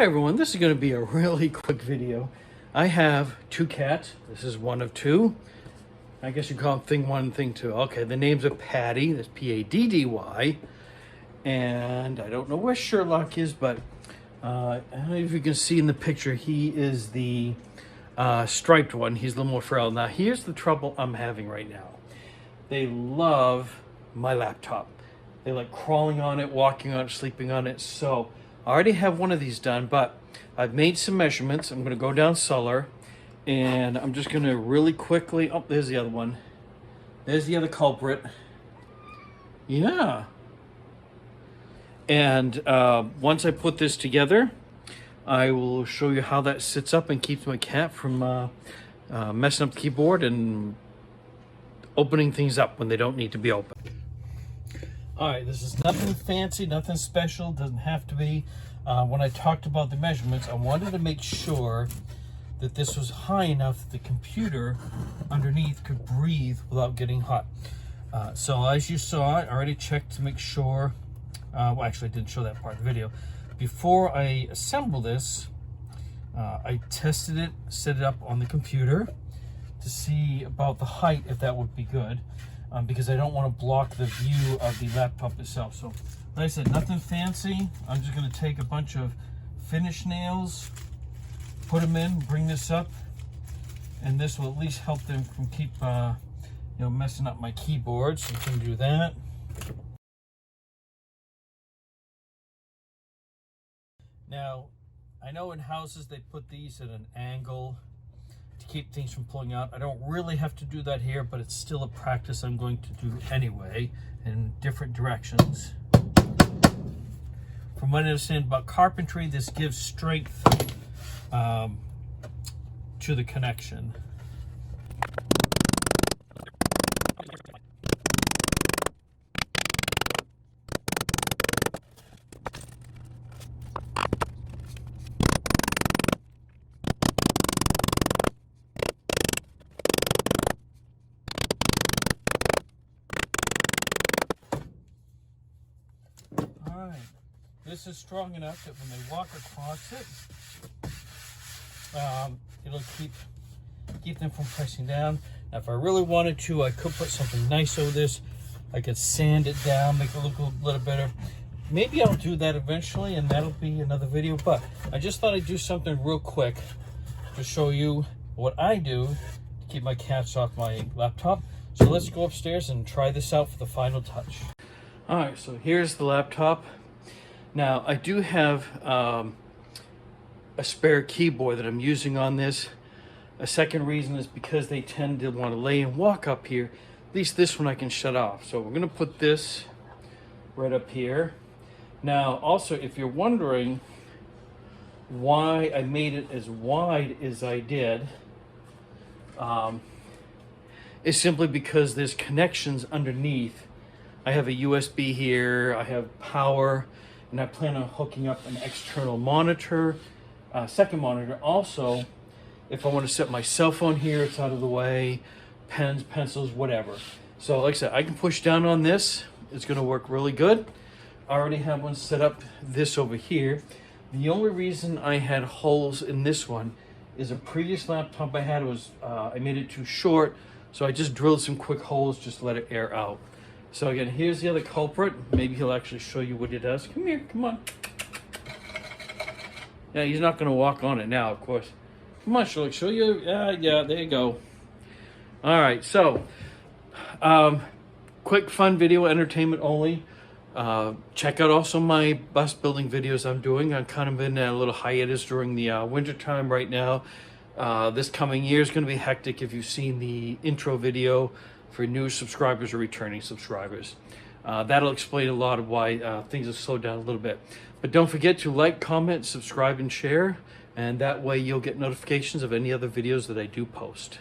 everyone, this is going to be a really quick video. I have two cats. This is one of two. I guess you call them thing one, thing two. Okay, the names are Paddy, that's P-A-D-D-Y. And I don't know where Sherlock is, but I don't know if you can see in the picture, he is the striped one. He's a little more feral. Now, here's the trouble I'm having right now. They love my laptop. They like crawling on it, walking on it, sleeping on it. So I already have one of these done, but I've made some measurements. I'm going to go down cellar, and I'm just going to really quickly... Oh, there's the other one. There's the other culprit. Yeah. And once I put this together, I will show you how that sits up and keeps my cat from messing up the keyboard and opening things up when they don't need to be open. All right, this is nothing fancy, nothing special, doesn't have to be. When I talked about the measurements, I wanted to make sure that this was high enough that the computer underneath could breathe without getting hot. So as you saw, I already checked to make sure, well, actually I didn't show that part of the video. Before I assemble this, I tested it, set it up on the computer to see about the height, if that would be good. Because I don't want to block the view of the laptop itself. So, like I said, nothing fancy. I'm just going to take a bunch of finish nails, put them in, bring this up, and this will at least help them from keep, messing up my keyboard. So you can do that. Now, I know in houses they put these at an angle to keep things from pulling out. I don't really have to do that here, but it's still a practice I'm going to do anyway in different directions. From what I understand about carpentry, this gives strength to the connection. This is strong enough that when they walk across it, it'll keep them from pressing down. Now, if I really wanted to, I could put something nice over this. I could sand it down, make it look a little better. Maybe I'll do that eventually, and that'll be another video. But I just thought I'd do something real quick to show you what I do to keep my cats off my laptop. So let's go upstairs and try this out for the final touch. All right, so here's the laptop. Now, I do have a spare keyboard that I'm using on this. A second reason is because they tend to want to lay and walk up here. At least this one I can shut off. So we're going to put this right up here. Now, also, if you're wondering why I made it as wide as I did, it's simply because there's connections underneath. I have a USB here, I have power, and I plan on hooking up an external monitor, second monitor. Also, if I want to set my cell phone here, it's out of the way, pens, pencils, whatever. So like I said, I can push down on this. It's going to work really good. I already have one set up this over here. The only reason I had holes in this one is a previous laptop I had was, I made it too short, so I just drilled some quick holes just to let it air out. So again, here's the other culprit. Maybe he'll actually show you what he does. Come here, come on. Yeah, he's not going to walk on it now, of course. Come on, Sherlock, show you. Yeah, there you go. All right, so quick, fun video, entertainment only. Check out also my bus building videos I'm doing. I'm kind of in a little hiatus during the winter time right now. This coming year is going to be hectic if you've seen the intro video for new subscribers or returning subscribers. That'll explain a lot of why things have slowed down a little bit. But don't forget to like, comment, subscribe, and share, and that way you'll get notifications of any other videos that I do post.